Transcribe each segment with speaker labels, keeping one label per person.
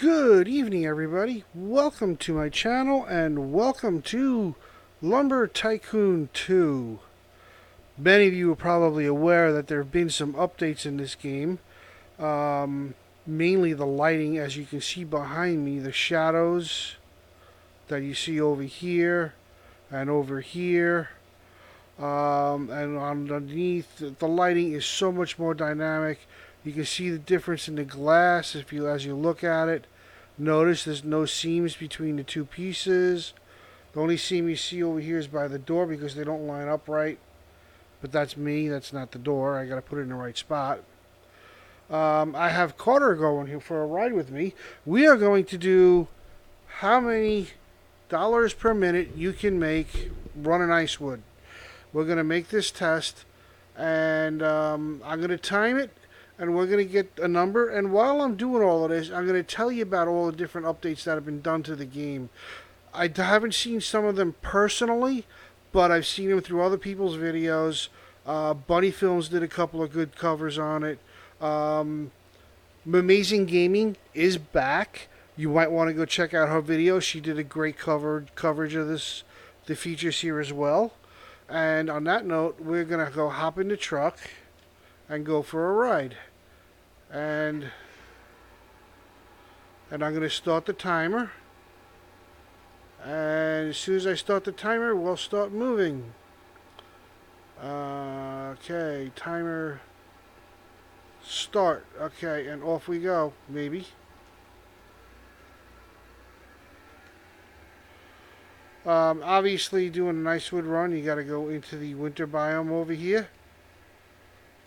Speaker 1: Good evening, everybody. Welcome to my channel and welcome to Lumber Tycoon 2. Many of you are probably aware that there have been some updates in this game. Mainly the lighting, as you can see behind me, the shadows that you see over here and over here. And underneath, the lighting is so much more dynamic. You can see the difference in the glass as you look at it. Notice there's no seams between the two pieces. The only seam you see over here is by the door because they don't line up right. But that's me, that's not the door. I gotta put it in the right spot. I have Carter going here for a ride with me. We are going to do how many dollars per minute you can make running ice wood. We're gonna make this test, and I'm gonna time it, and we're going to get a number. And while I'm doing all of this, I'm going to tell you about all the different updates that have been done to the game. I haven't seen some of them personally, but I've seen them through other people's videos. Bunny Films did a couple of good covers on it. Amazing Gaming is back. You might want to go check out her video. She did a great coverage of the features here as well. And on that note, we're going to go hop in the truck and go for a ride. And I'm going to start the timer. And as soon as I start the timer, we'll start moving. Okay, timer start. Okay, and off we go, maybe. Obviously, doing an ice wood run, you got to go into the winter biome over here.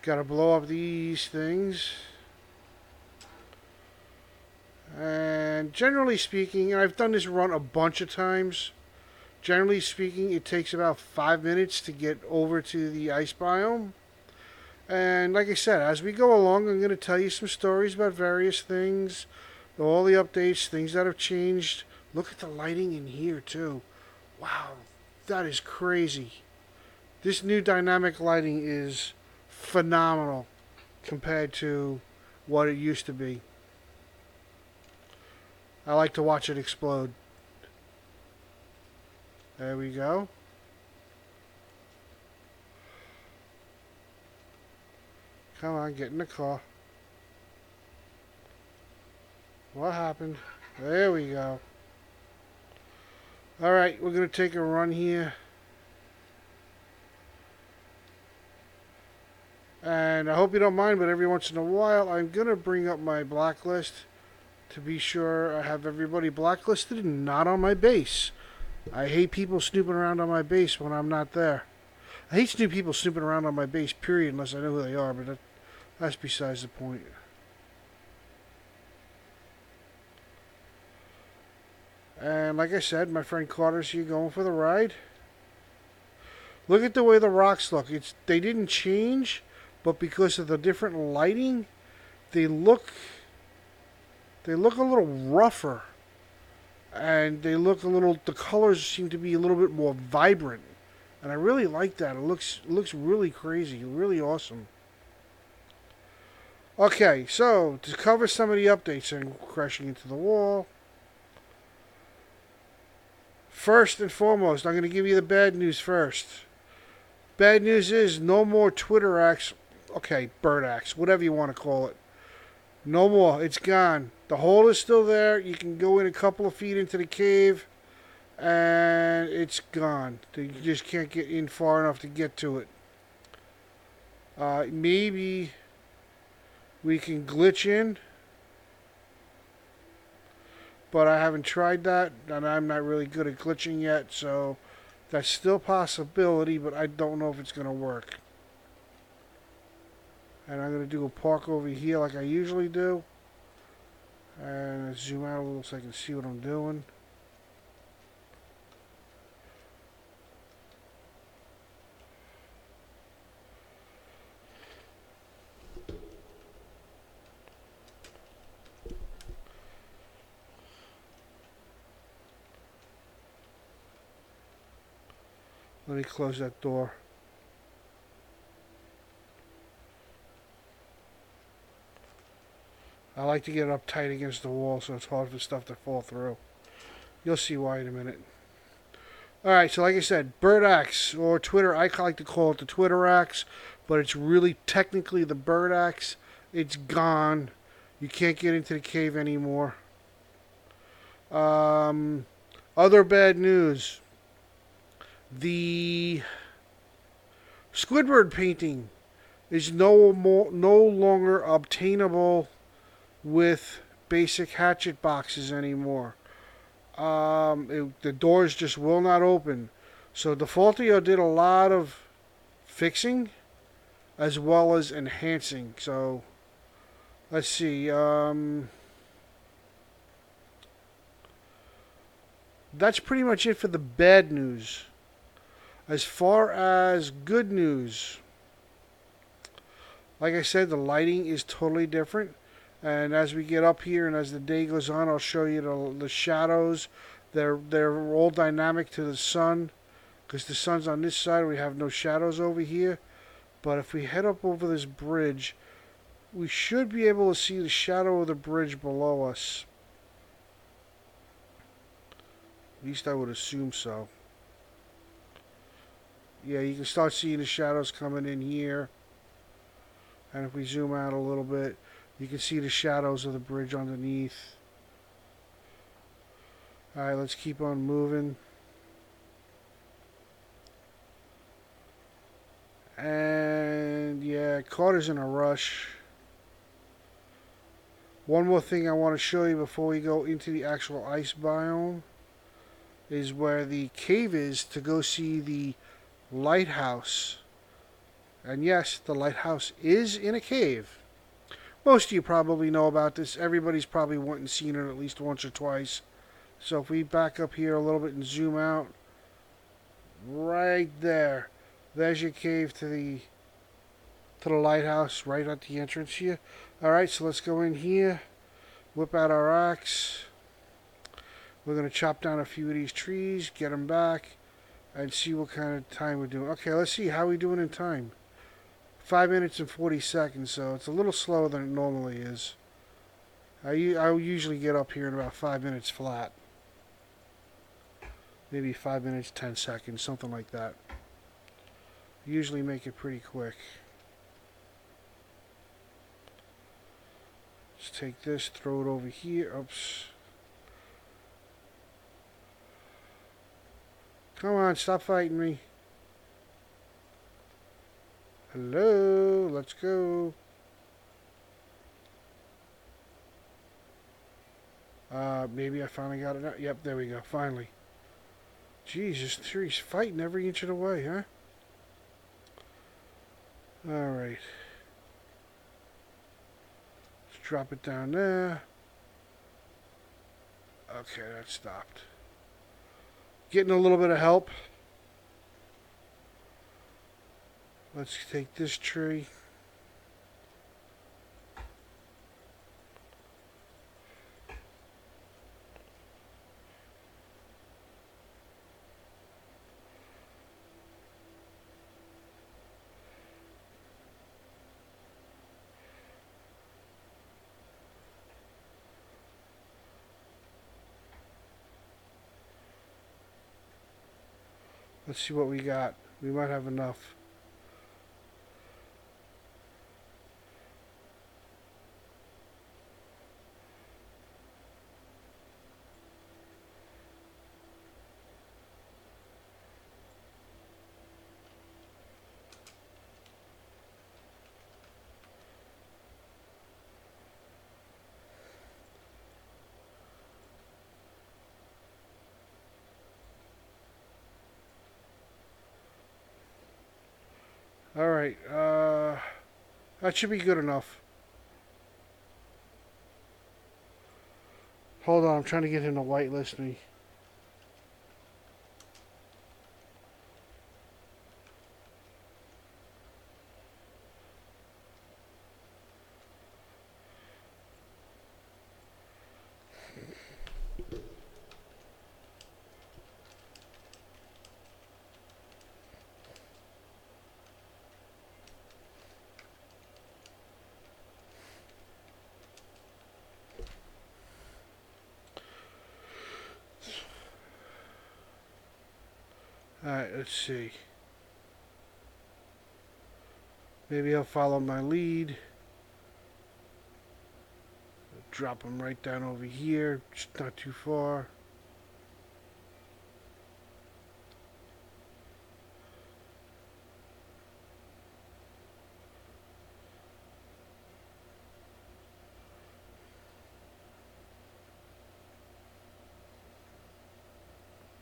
Speaker 1: Got to blow up these things. And generally speaking, and I've done this run a bunch of times. Generally speaking, it takes about 5 minutes to get over to the ice biome. And like I said, as we go along, I'm going to tell you some stories about various things, all the updates, things that have changed. Look at the lighting in here too. Wow, that is crazy. This new dynamic lighting is phenomenal compared to what it used to be. I like to watch it explode. There we go. Come on, get in the car. What happened? There we go. Alright, we're going to take a run here. And I hope you don't mind, but every once in a while I'm going to bring up my blacklist to be sure I have everybody blacklisted and not on my base. I hate people snooping around on my base when I'm not there. I hate people snooping around on my base, period, unless I know who they are, but that's besides the point. And like I said, my friend Carter's here going for the ride. Look at the way the rocks look. They didn't change, but because of the different lighting, they look a little rougher. And the colors seem to be a little bit more vibrant. And I really like that. It looks really crazy, really awesome. Okay, so to cover some of the updates and crashing into the wall. First and foremost, I'm going to give you the bad news first. Bad news is no more Twitter axe. Okay, bird axe, whatever you want to call it. No more. It's gone. The hole is still there. You can go in a couple of feet into the cave, and it's gone. You just can't get in far enough to get to it. Maybe we can glitch in, but I haven't tried that, and I'm not really good at glitching yet, so that's still a possibility, but I don't know if it's going to work. And I'm going to do a park over here like I usually do. And zoom out a little so I can see what I'm doing. Let me close that door. like to get it up tight against the wall so it's hard for stuff to fall through. You'll see why in a minute. Alright, so like I said, bird axe, or Twitter, I like to call it the Twitter axe, but it's really technically the bird axe. It's gone. You can't get into the cave anymore. Other bad news. The Squidward painting is no longer obtainable with basic hatchet boxes anymore. The doors just will not open. So Defaultio did a lot of fixing as well as enhancing. So let's see. That's pretty much it for the bad news. As far as good news, like I said, the lighting is totally different. And as we get up here and as the day goes on, I'll show you the shadows. They're all dynamic to the sun, because the sun's on this side. We have no shadows over here. But if we head up over this bridge, we should be able to see the shadow of the bridge below us. At least I would assume so. Yeah, you can start seeing the shadows coming in here. And if we zoom out a little bit, you can see the shadows of the bridge underneath. Alright, let's keep on moving. And yeah, Carter's in a rush. One more thing I want to show you before we go into the actual ice biome is where the cave is to go see the lighthouse. And yes, the lighthouse is in a cave. Most of you probably know about this. Everybody's probably went and seen it at least once or twice. So if we back up here a little bit and zoom out, right there, there's your cave to the lighthouse, right at the entrance here. Alright, so let's go in here, whip out our axe. We're going to chop down a few of these trees, get them back, and see what kind of time we're doing. Okay, let's see how we're doing in time. 5 minutes and 40 seconds, so it's a little slower than it normally is. I usually get up here in about 5 minutes flat. Maybe 5 minutes, 10 seconds, something like that. Usually make it pretty quick. Let's take this, throw it over here. Oops. Come on, stop fighting me. Hello, let's go. Maybe I finally got it out. Yep, there we go, finally. Jesus, tree's fighting every inch of the way, huh? Alright. Let's drop it down there. Okay, that stopped. Getting a little bit of help. Let's take this tree. Let's see what we got. We might have enough. Alright, that should be good enough. Hold on, I'm trying to get him to whitelist me. Alright, let's see. Maybe I'll follow my lead. Drop him right down over here, just not too far.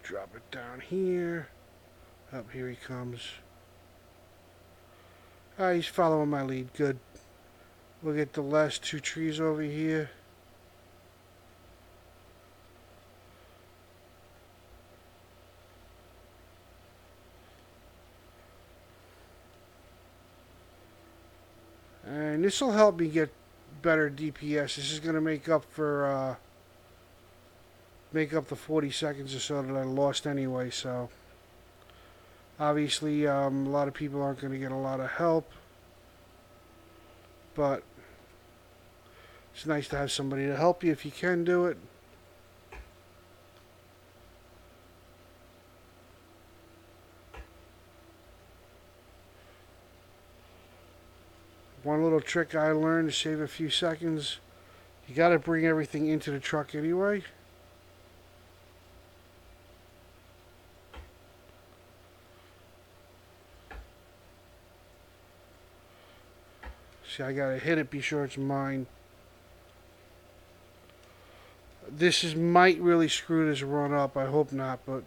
Speaker 1: Drop it down here. Up here he comes. Alright, he's following my lead. Good. We'll get the last two trees over here. And this will help me get better DPS. This is going to make up for the 40 seconds or so that I lost anyway. So obviously a lot of people aren't going to get a lot of help, but it's nice to have somebody to help you if you can do it. One little trick I learned to save a few seconds: you got to bring everything into the truck anyway. See, I got to hit it, be sure it's mine. This might really screw this run up. I hope not, but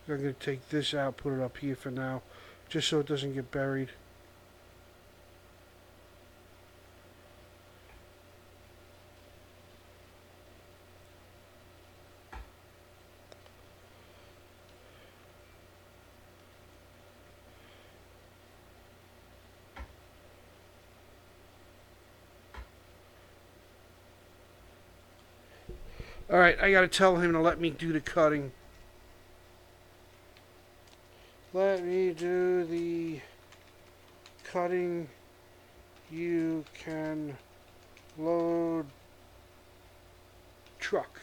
Speaker 1: I'm going to take this out, put it up here for now, just so it doesn't get buried. Alright, I gotta tell him to let me do the cutting. Let me do the cutting. You can load truck.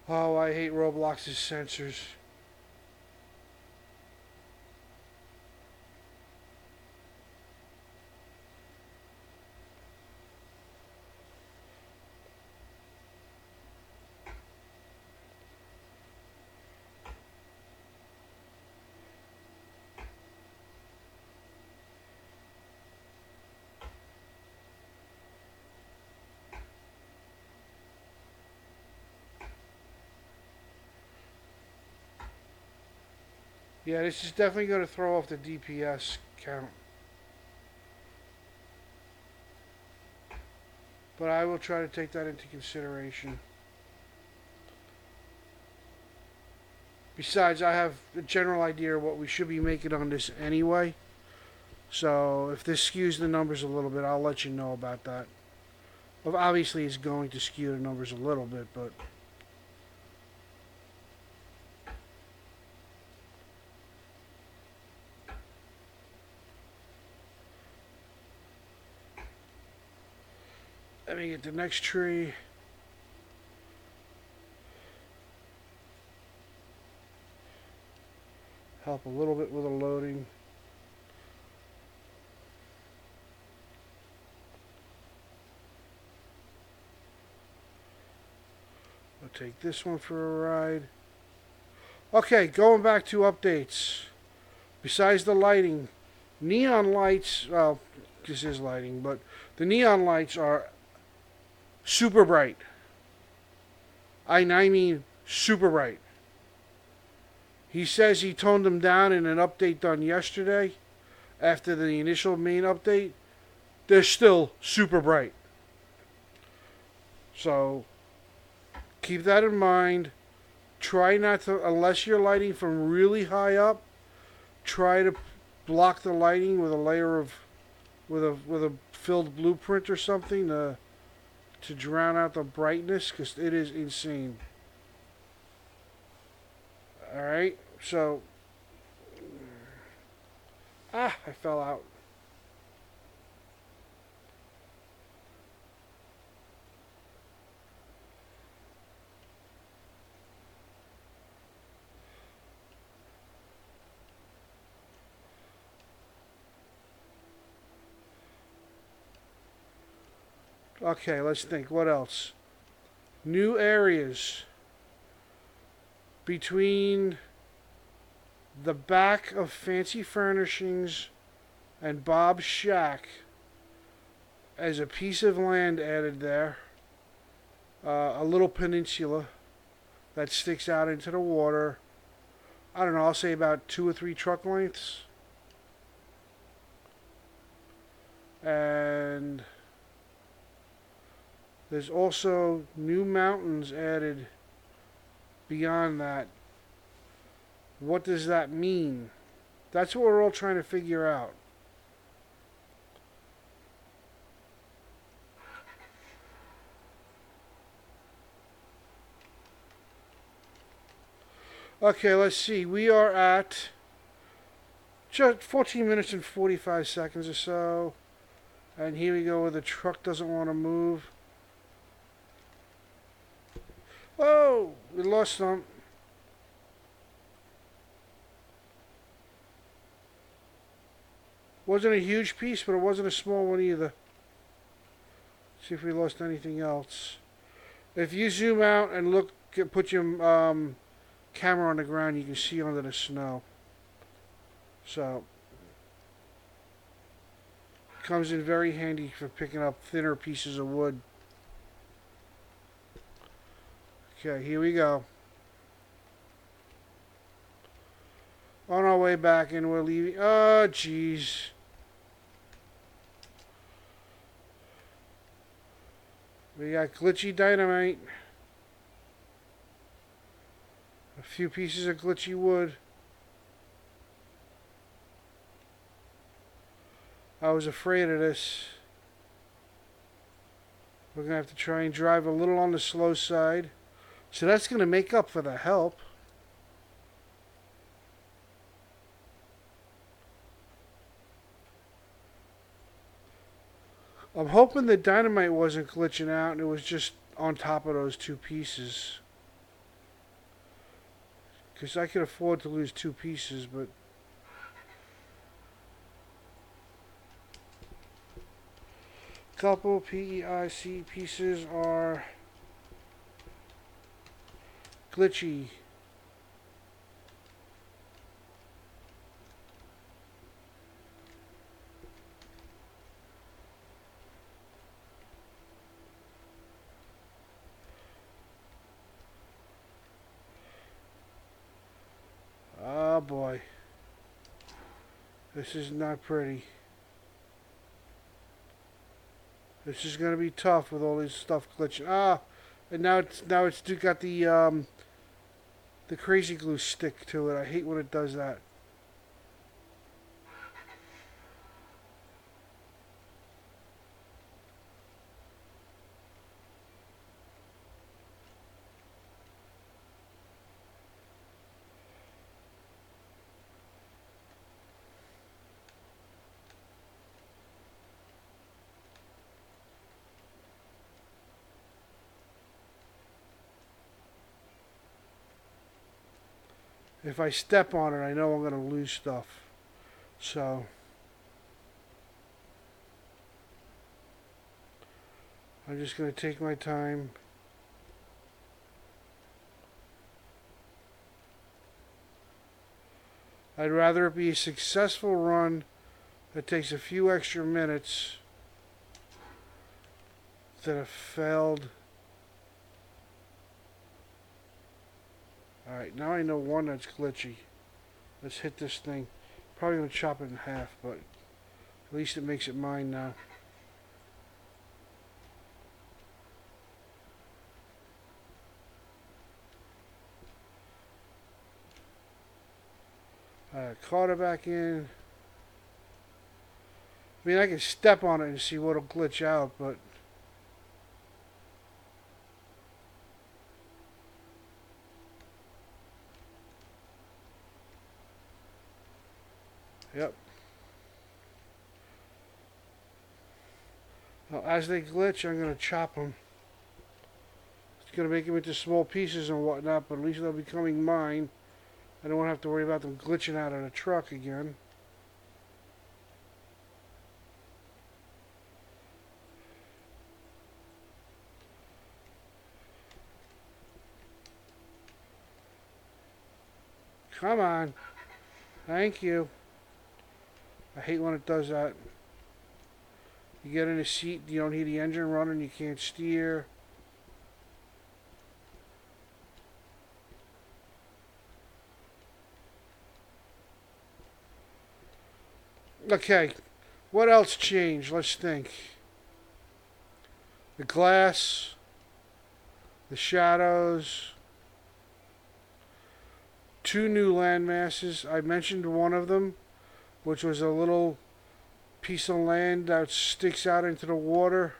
Speaker 1: Oh, I hate Roblox's sensors. Yeah, this is definitely going to throw off the DPS count. But I will try to take that into consideration. Besides, I have a general idea of what we should be making on this anyway. So if this skews the numbers a little bit, I'll let you know about that. Well, obviously, it's going to skew the numbers a little bit, but let me get the next tree. Help a little bit with the loading. I'll take this one for a ride. Okay, going back to updates. Besides the lighting, neon lights, well, this is lighting, but the neon lights are super bright. I mean super bright. He says he toned them down in an update done yesterday after the initial main update. They're still super bright. So keep that in mind. Try not to, unless you're lighting from really high up, try to block the lighting with a layer of, with a filled blueprint or something to to drown out the brightness because it is insane. Alright, so. Ah, I fell out. Okay, let's think. What else? New areas between the back of Fancy Furnishings and Bob's Shack as a piece of land added there. A little peninsula that sticks out into the water. I don't know, I'll say about 2 or 3 truck lengths. And there's also new mountains added beyond that. What does that mean? That's what we're all trying to figure out. Okay, let's see. We are at just 14 minutes and 45 seconds or so. And here we go where the truck doesn't want to move. Oh, we lost some. Wasn't a huge piece, but it wasn't a small one either. See if we lost anything else. If you zoom out and look, put your camera on the ground, you can see under the snow. So, comes in very handy for picking up thinner pieces of wood. Okay, here we go. On our way back, and we're leaving. Oh, jeez. We got glitchy dynamite. A few pieces of glitchy wood. I was afraid of this. We're going to have to try and drive a little on the slow side. So that's going to make up for the help. I'm hoping the dynamite wasn't glitching out and it was just on top of those 2 pieces. Because I could afford to lose 2 pieces, but... Couple PEIC pieces are glitchy. Oh boy. This is not pretty. This is gonna be tough with all this stuff glitching. Ah, and now it's got the crazy glue stick to it. I hate when it does that. If I step on it, I know I'm gonna lose stuff. So I'm just gonna take my time. I'd rather it be a successful run that takes a few extra minutes than a failed. Alright, now I know one that's glitchy. Let's hit this thing. Probably going to chop it in half, but at least it makes it mine now. Caught it back in. I mean, I can step on it and see what'll glitch out, but Yep. Now, as they glitch, I'm going to chop them. It's going to make them into small pieces and whatnot, but at least they'll be becoming mine. I don't want to have to worry about them glitching out of the truck again. Come on. Thank you. I hate when it does that. You get in a seat, you don't hear the engine running, you can't steer. Okay, what else changed? Let's think. The glass, the shadows, two new land masses. I mentioned one of them, which was a little piece of land that sticks out into the water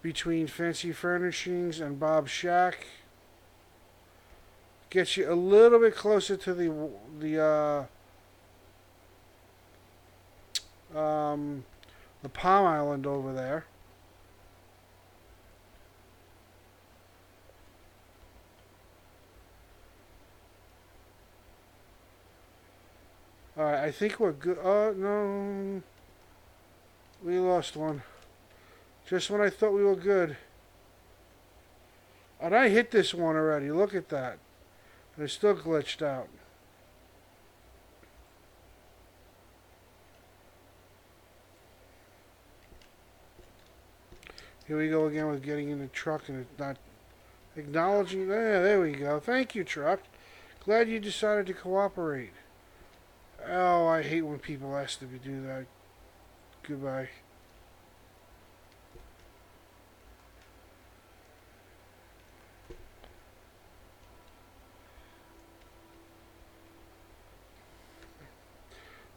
Speaker 1: between Fancy Furnishings and Bob's Shack. Gets you a little bit closer to the Palm Island over there. Alright, I think we're good. Oh, no. We lost one. Just when I thought we were good. And I hit this one already. Look at that. And it still glitched out. Here we go again with getting in the truck and it's not acknowledging. There we go. Thank you, truck. Glad you decided to cooperate. Oh, I hate when people ask me to do that. Goodbye.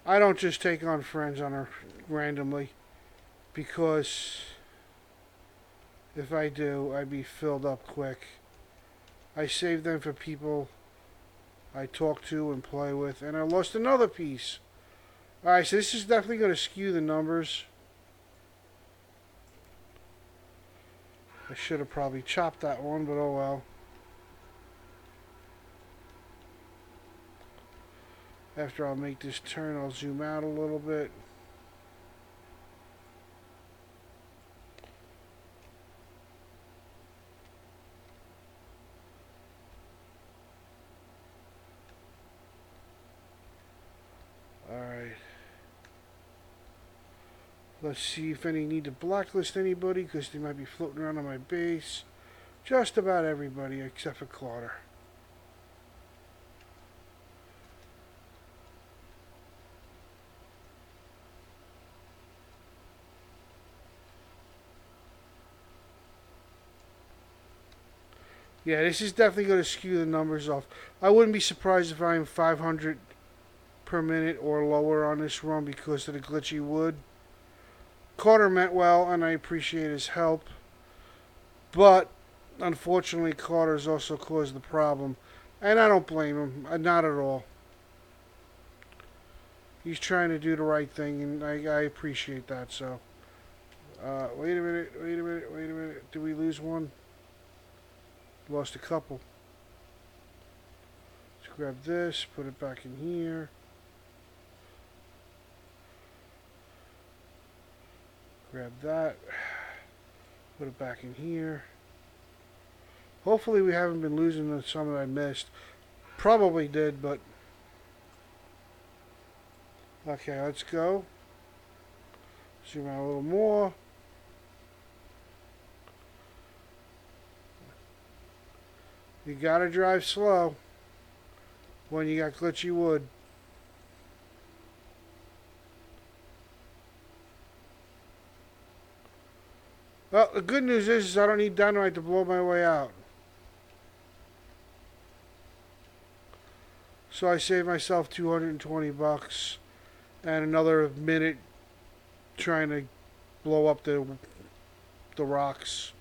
Speaker 1: I don't just take on friends on her randomly, because if I do, I'd be filled up quick. I save them for people I talk to and play with, and I lost another piece. Alright, so this is definitely going to skew the numbers. I should have probably chopped that one, but oh well. After I'll make this turn, I'll zoom out a little bit. Alright. Let's see if any need to blacklist anybody, because they might be floating around on my base. Just about everybody except for Carter. Yeah, this is definitely going to skew the numbers off. I wouldn't be surprised if I'm 500 per minute or lower on this run because of the glitchy wood. Carter meant well, and I appreciate his help. But, unfortunately, Carter's also caused the problem. And I don't blame him. Not at all. He's trying to do the right thing, and I appreciate that, so. Wait a minute. Did we lose one? Lost a couple. Let's grab this, put it back in here. Grab that, put it back in here. Hopefully we haven't been losing some that I missed. Probably did, but... Okay, let's go. Zoom out a little more. You gotta drive slow when you got glitchy wood. Well, the good news is I don't need dynamite to blow my way out. So I saved myself $220 and another minute trying to blow up the rocks.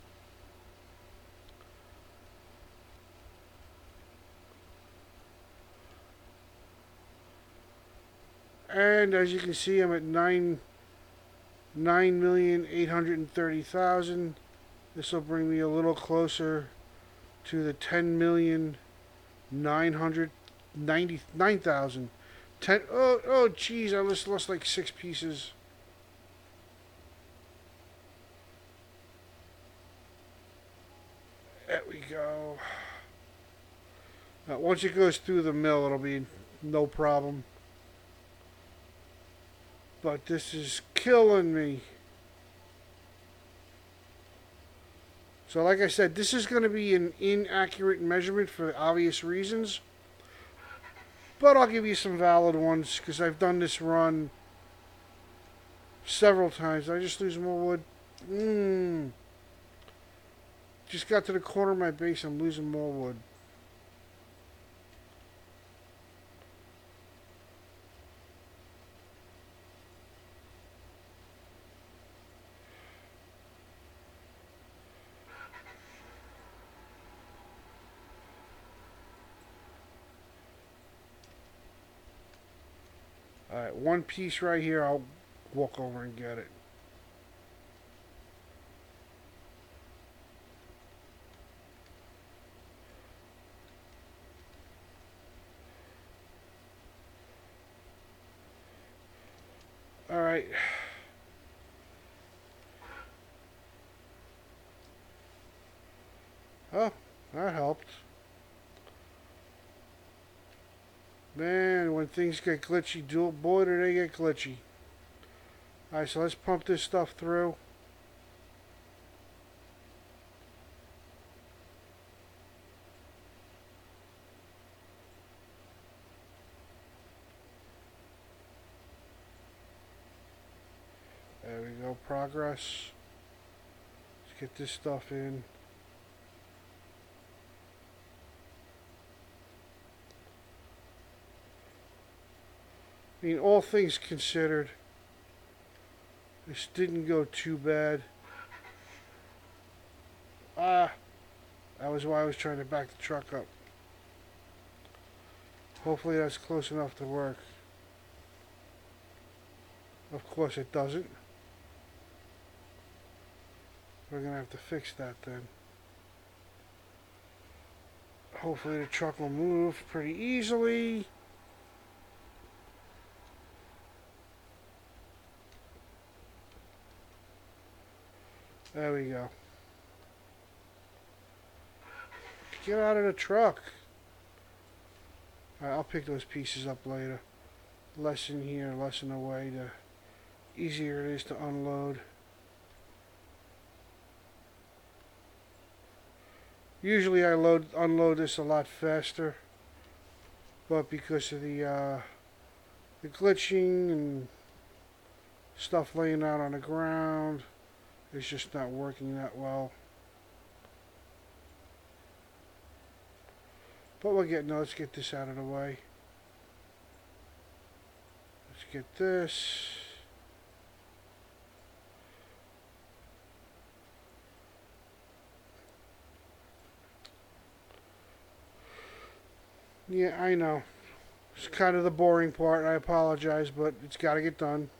Speaker 1: And as you can see, I'm at 9,830,000. This will bring me a little closer to the 10,999,000. Oh, geez, I just lost like 6 pieces. There we go. Now, once it goes through the mill, it'll be no problem. But this is killing me. So like I said, this is going to be an inaccurate measurement for obvious reasons. But I'll give you some valid ones because I've done this run several times. Did I just lose more wood? Just got to the corner of my base. I'm losing more wood. Alright, one piece right here. I'll walk over and get it. Alright. Oh, that helped. Man, when things get glitchy, boy do they get glitchy. Alright, so let's pump this stuff through. There we go, progress. Let's get this stuff in. I mean, all things considered, this didn't go too bad. That was why I was trying to back the truck up. Hopefully that's close enough to work. Of course it doesn't. We're going to have to fix that then. Hopefully the truck will move pretty easily. There we go. Get out of the truck. Alright, I'll pick those pieces up later. Less in here, less in the way, the easier it is to unload. Usually I unload this a lot faster, but because of the glitching and stuff laying out on the ground, it's just not working that well. But we're getting there. Let's get this out of the way. Let's get this. Yeah, I know. It's kind of the boring part. I apologize, but it's got to get done.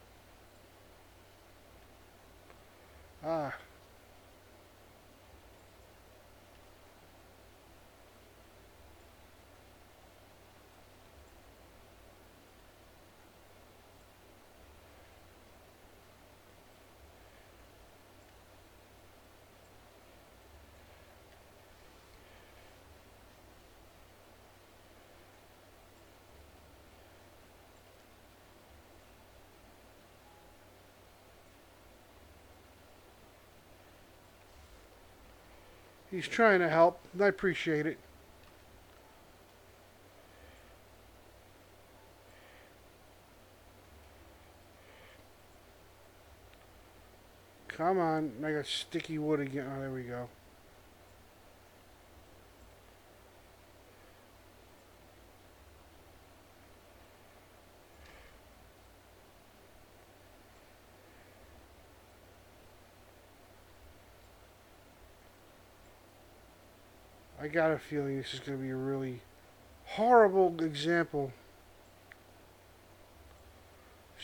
Speaker 1: He's trying to help. I appreciate it. Come on. I got sticky wood again. Oh, there we go. I got a feeling this is going to be a really horrible example.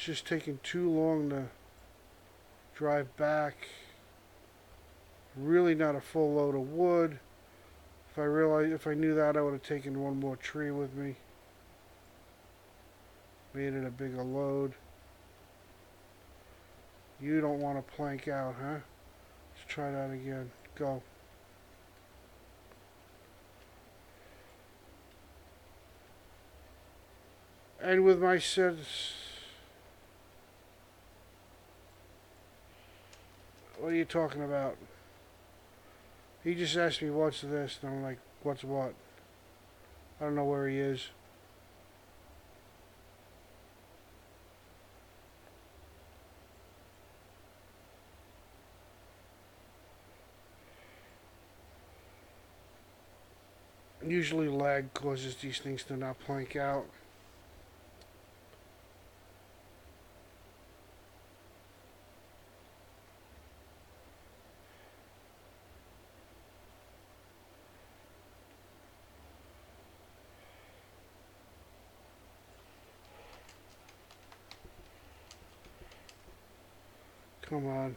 Speaker 1: It's just taking too long to drive back. Really not a full load of wood. If I knew that, I would have taken one more tree with me. Made it a bigger load. You don't want to plank out, huh? Let's try that again. Go. And with my sets, what are you talking about? He just asked me, what's this? And I'm like, what's what? I don't know where he is. Usually lag causes these things to not plank out. Come on.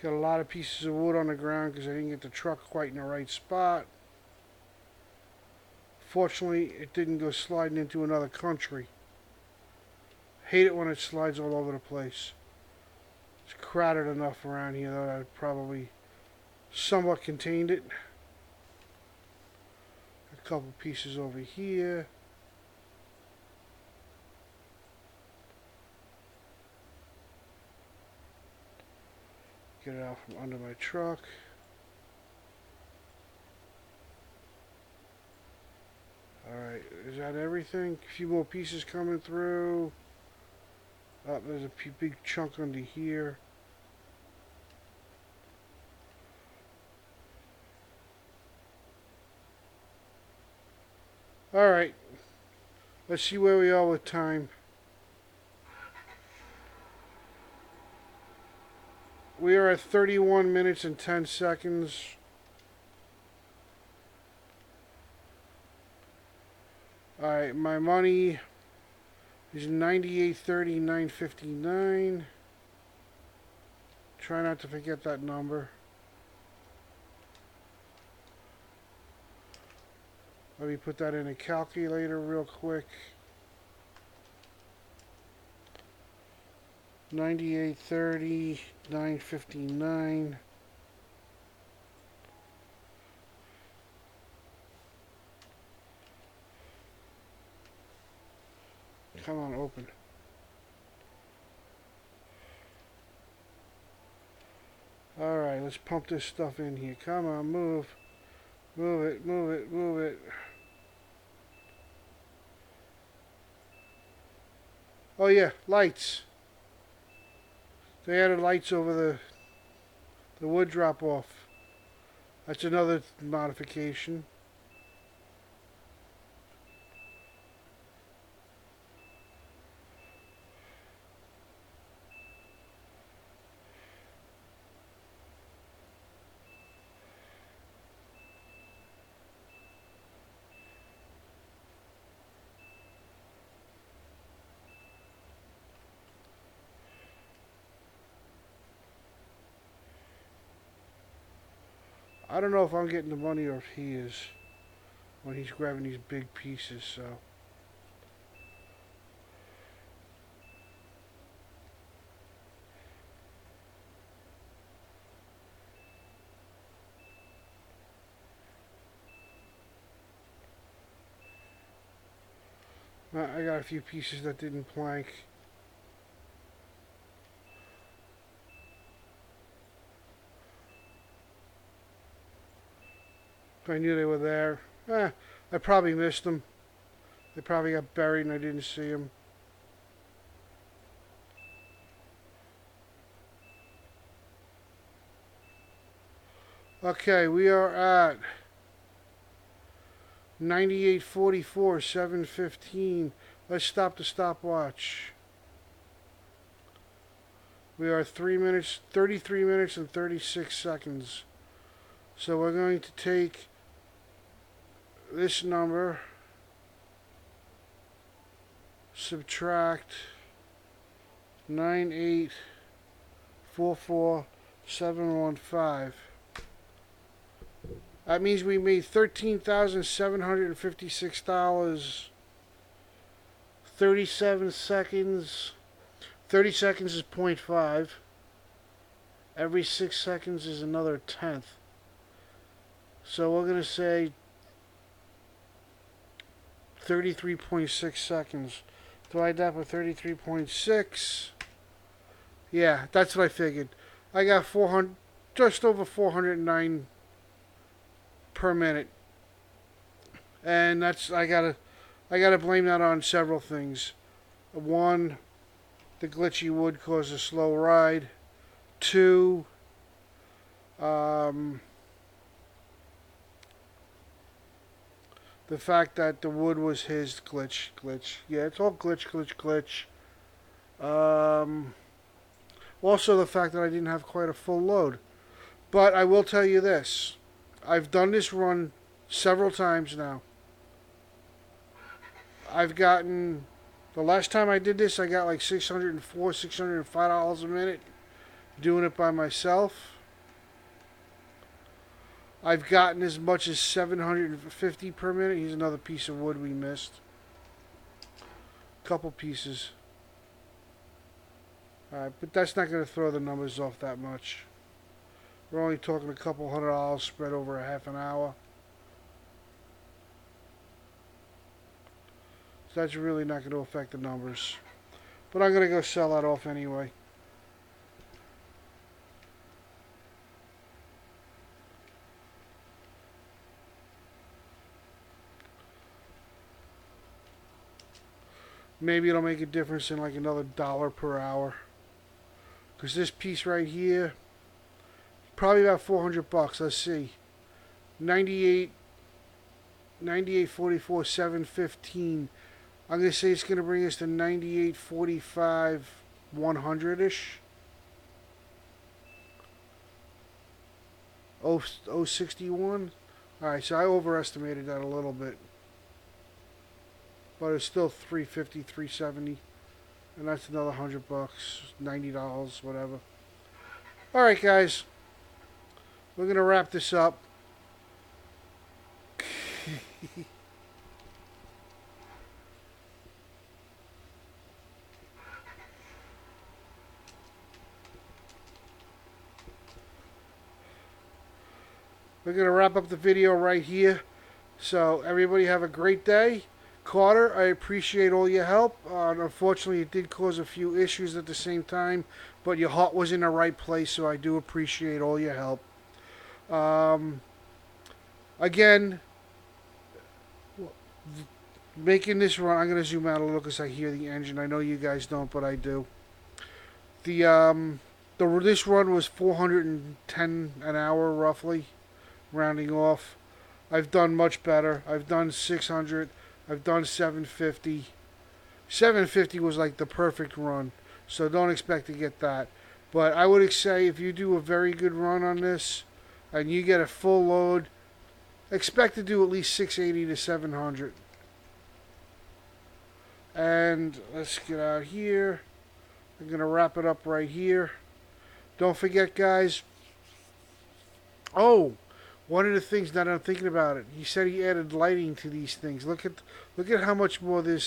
Speaker 1: Got a lot of pieces of wood on the ground because I didn't get the truck quite in the right spot. Fortunately, it didn't go sliding into another country. Hate it when it slides all over the place. It's crowded enough around here that I'd probably somewhat contained it. A couple pieces over here. Get it out from under my truck. Alright, is that everything? A few more pieces coming through. Oh, there's a big chunk under here. Alright, let's see where we are with time. We are at 31 minutes and 10 seconds. Alright, my money is 98.30, 9.59. Try not to forget that number. Let me put that in a calculator real quick. 98.30, 9.59. Come on, open. Alright, let's pump this stuff in here. Come on, move. Move it, move it, move it. Oh yeah, lights. They added lights over the wood drop off. That's another modification. I don't know if I'm getting the money or if he is when he's grabbing these big pieces, so. I got a few pieces that didn't plank. If I knew they were there. I probably missed them. They probably got buried and I didn't see them. Okay, we are at 98.44, 7:15. Let's stop the stopwatch. We are 33 minutes and 36 seconds. So we're going to take this number, subtract 98.44.715. That means we made $13,756. 37 seconds. 30 seconds is 0.5. Every 6 seconds is another tenth. So we're going to say 33.6 seconds. Divide that by 33.6. Yeah, that's what I figured. I got 400, just over 409 per minute. And that's, I gotta blame that on several things. One, the glitchy wood caused a slow ride. Two, the fact that the wood was his glitch. Yeah, it's all glitch. Also the fact that I didn't have quite a full load. But I will tell you this. I've done this run several times now. I've gotten, the last time I did this, I got like $604, $605 a minute doing it by myself. I've gotten as much as $750 per minute. Here's another piece of wood we missed. Couple pieces. Alright, but that's not going to throw the numbers off that much. We're only talking a couple $100 spread over a half an hour. So that's really not going to affect the numbers. But I'm going to go sell that off anyway. Maybe it'll make a difference in like another $1 per hour. Because this piece right here, probably about 400 bucks. Let's see. 98.44, 715. I'm going to say it's going to bring us to 98.45, 100-ish. 061. Alright, so I overestimated that a little bit. But it's still 350, 370. And that's another 100 bucks, $90, whatever. Alright, guys. We're going to wrap this up. We're going to wrap up the video right here. So, everybody have a great day. Carter, I appreciate all your help. Unfortunately, it did cause a few issues at the same time, but your heart was in the right place, so I do appreciate all your help. Again, making this run, I'm going to zoom out a little because I hear the engine. I know you guys don't, but I do. This run was 410 an hour, roughly, rounding off. I've done much better. I've done 600. I've done 750. 750 was like the perfect run, so don't expect to get that. But I would say if you do a very good run on this and you get a full load, expect to do at least 680 to 700. And let's get out here. I'm going to wrap it up right here. Don't forget, guys. Oh, one of the things that I'm thinking about it, he said he added lighting to these things. Look at how much more the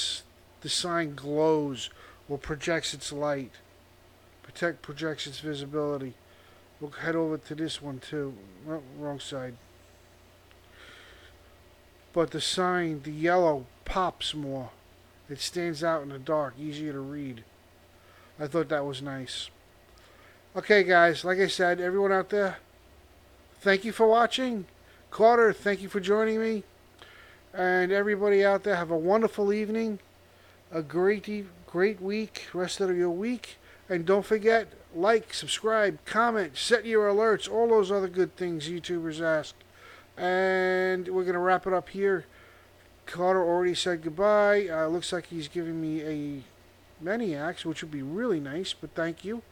Speaker 1: sign glows or projects its light. Projects its visibility. We'll head over to this one too. Oh, wrong side. But the sign, the yellow, pops more. It stands out in the dark, easier to read. I thought that was nice. Okay, guys, like I said, everyone out there, thank you for watching. Carter, thank you for joining me. And everybody out there, have a wonderful evening. A great week, rest of your week. And don't forget, like, subscribe, comment, set your alerts, all those other good things YouTubers ask. And we're going to wrap it up here. Carter already said goodbye. Looks like he's giving me a Maniacs, which would be really nice, but thank you.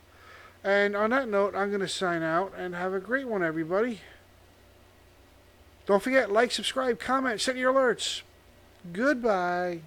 Speaker 1: And on that note, I'm going to sign out and have a great one, everybody. Don't forget, like, subscribe, comment, set your alerts. Goodbye.